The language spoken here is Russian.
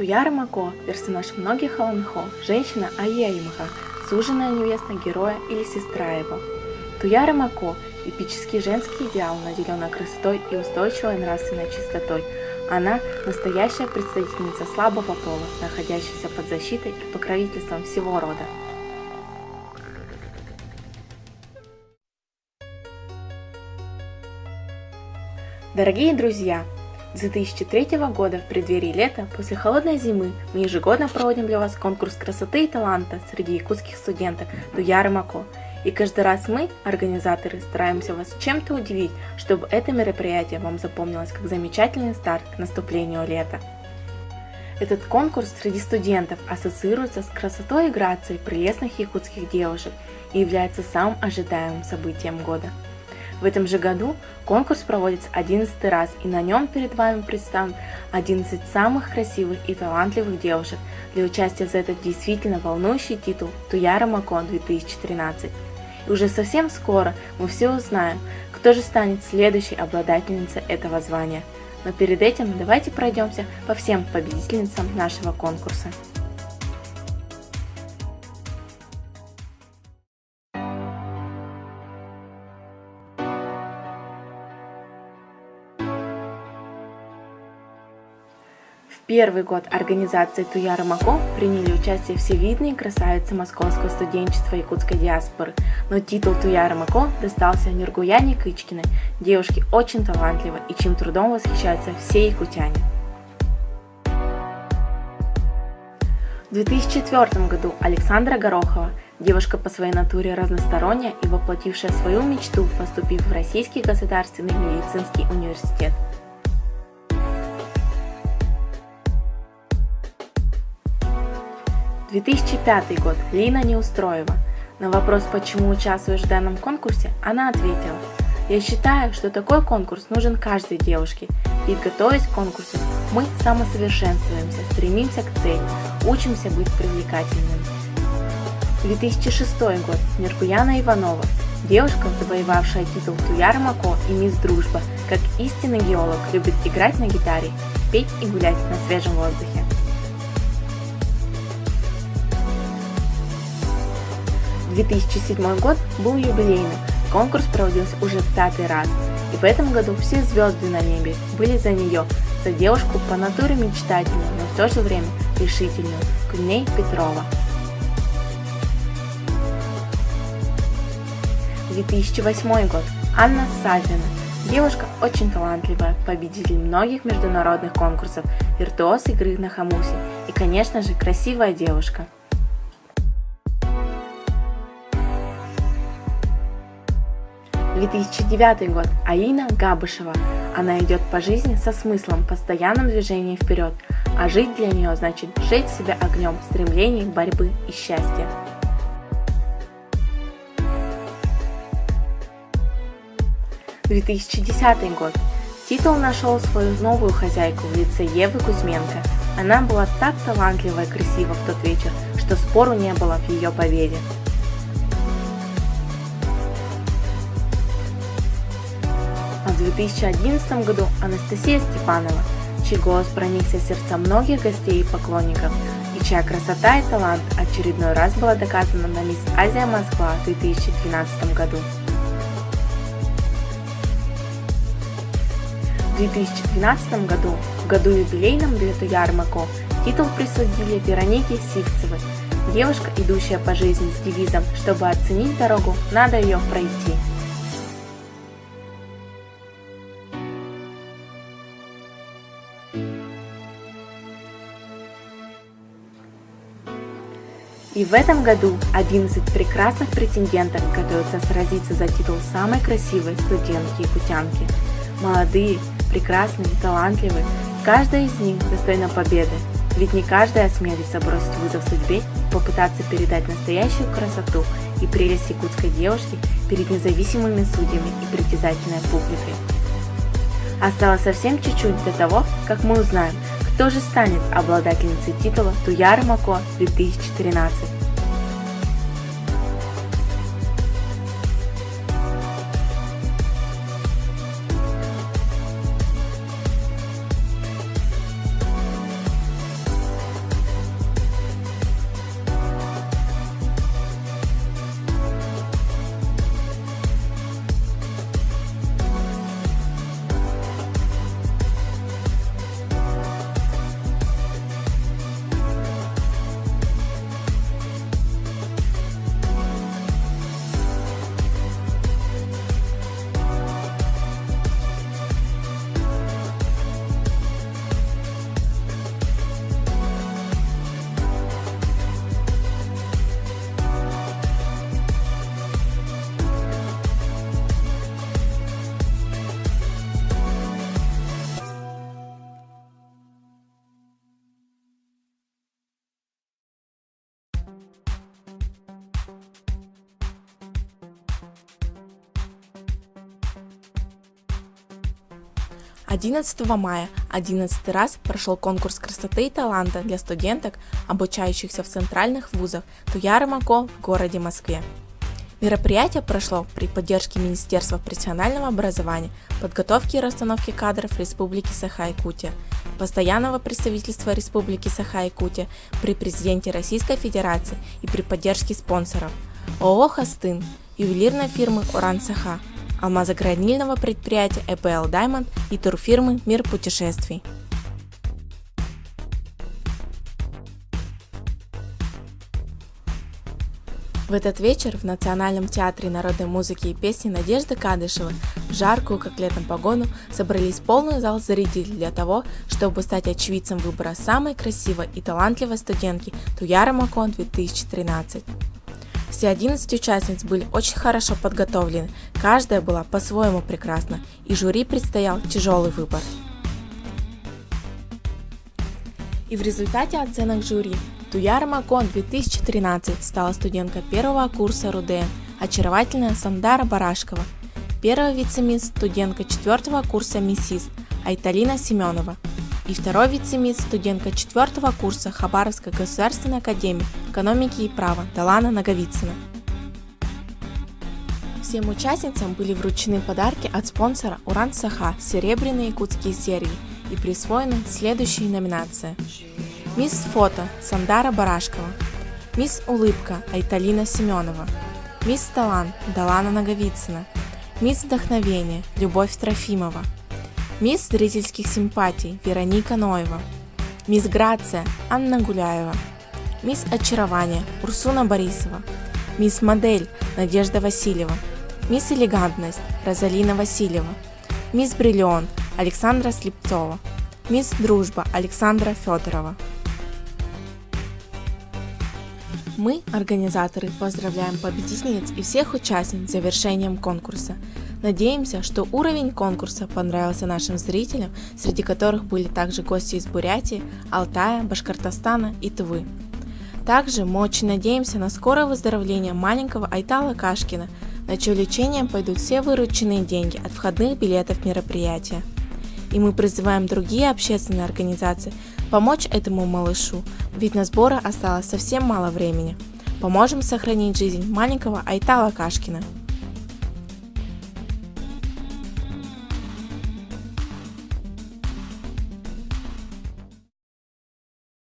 Туяра Мако – персонаж многих Аланхо, женщина Айя Имха, суженая невеста героя или сестра его. Туяра Мако – эпический женский идеал, наделенный красотой и устойчивой нравственной чистотой. Она – настоящая представительница слабого пола, находящаяся под защитой и покровительством всего рода. Дорогие друзья! С 2003 года в преддверии лета, после холодной зимы, мы ежегодно проводим для вас конкурс красоты и таланта среди якутских студенток Туяры Мако. И каждый раз мы, организаторы, стараемся вас чем-то удивить, чтобы это мероприятие вам запомнилось как замечательный старт к наступлению лета. Этот конкурс среди студентов ассоциируется с красотой и грацией прелестных якутских девушек и является самым ожидаемым событием года. В этом же году конкурс проводится 11-й раз, и на нем перед вами предстанут 11 самых красивых и талантливых девушек для участия за этот действительно волнующий титул Туяра Мако 2013. И уже совсем скоро мы все узнаем, кто же станет следующей обладательницей этого звания. Но перед этим давайте пройдемся по всем победительницам нашего конкурса. В первый год организации Туяра Мако приняли участие все видные красавицы московского студенчества якутской диаспоры, но титул Туяра Мако достался Нургуяне Кычкиной, девушке очень талантливой и чьим трудом восхищаются все якутяне. В 2004 году Александра Горохова, девушка по своей натуре разносторонняя и воплотившая свою мечту, поступив в Российский государственный медицинский университет. В 2005 год Лина Неустроева. На вопрос, почему участвуешь в данном конкурсе, она ответила: «Я считаю, что такой конкурс нужен каждой девушке, ведь готовясь к конкурсу, мы самосовершенствуемся, стремимся к цели, учимся быть привлекательными». 2006 год Нургуяна Иванова. Девушка, завоевавшая титул Туяра Мако и Мисс Дружба, как истинный геолог, любит играть на гитаре, петь и гулять на свежем воздухе. 2007 год был юбилейным, конкурс проводился уже в 5-й раз, и в этом году все звезды на небе были за нее, за девушку по натуре мечтательную, но в то же время решительную, Куней Петрова. 2008 год. Анна Савина. Девушка очень талантливая, победитель многих международных конкурсов, виртуоз игры на хамусе и, конечно же, красивая девушка. 2009 год. Аина Габышева. Она идет по жизни со смыслом, постоянным движением вперед, а жить для нее значит жечь себя огнем стремлений, борьбы и счастья. 2010 год. Титул нашел свою новую хозяйку в лице Евы Кузьменко. Она была так талантлива и красива в тот вечер, что спору не было в ее победе. А в 2011 году Анастасия Степанова, чей голос проникся в сердца многих гостей и поклонников, и чья красота и талант очередной раз была доказана на Мисс Азия Москва в 2012 году. В 2012 году, в году юбилейном для Туяры Мако, титул присудили Веронике Сивцевой. Девушка, идущая по жизни с девизом «Чтобы оценить дорогу, надо ее пройти». И в этом году 11 прекрасных претенденток готовятся сразиться за титул самой красивой студентки-якутянки. Молодые, прекрасные, талантливые, каждая из них достойна победы, ведь не каждая осмелится бросить вызов судьбе и попытаться передать настоящую красоту и прелесть якутской девушки перед независимыми судьями и притязательной публикой. Осталось совсем чуть-чуть до того, как мы узнаем, кто же станет обладательницей титула Туяра Мако 2013. 11 мая 11 раз прошел конкурс красоты и таланта для студенток, обучающихся в центральных вузах Туяр-Мако в городе Москве. Мероприятие прошло при поддержке Министерства профессионального образования, подготовки и расстановки кадров Республики Саха-Якутия, постоянного представительства Республики Саха-Якутия при президенте Российской Федерации и при поддержке спонсоров ООО «Хостын», ювелирной фирмы «Уран-Саха», алмазогранильного предприятия EPL Diamond и турфирмы «Мир путешествий». В этот вечер в Национальном театре народной музыки и песни Надежды Кадышевой в жаркую, как летом, погоду собрались полный зал зрителей для того, чтобы стать очевидцем выбора самой красивой и талантливой студентки Туяр-Мако 2013. Все 11 участниц были очень хорошо подготовлены, каждая была по-своему прекрасна, и жюри предстоял тяжелый выбор. И в результате оценок жюри Туяр-Мако 2013 стала студенткой первого курса РУДН, очаровательная Сандара Барашкова, первая вице-мисс студентка 4 курса МИСИС Айталина Семенова и второй вице-мисс студентка 4 курса Хабаровской государственной академии экономики и права Далана Наговицына. Всем участницам были вручены подарки от спонсора Уран-Саха серебряные якутские серьги и присвоены следующие номинации: Мисс Фото Сандара Барашкова, Мисс Улыбка Айталина Семенова, Мисс Талант Далана Наговицына, Мисс Вдохновение Любовь Трофимова, Мисс Зрительских симпатий Вероника Ноева, Мисс Грация Анна Гуляева, Мисс Очарование Урсуна Борисова, Мисс Модель Надежда Васильева, Мисс Элегантность Розалина Васильева, Мисс Бриллион Александра Слепцова, Мисс Дружба Александра Федорова. Мы, организаторы, поздравляем победительниц и всех участниц с завершением конкурса. Надеемся, что уровень конкурса понравился нашим зрителям, среди которых были также гости из Бурятии, Алтая, Башкортостана и Тувы. Также мы очень надеемся на скорое выздоровление маленького Айтала Кашкина, на чье лечение пойдут все вырученные деньги от входных билетов мероприятия. И мы призываем другие общественные организации помочь этому малышу, ведь на сборы осталось совсем мало времени. Поможем сохранить жизнь маленького Айтала Кашкина.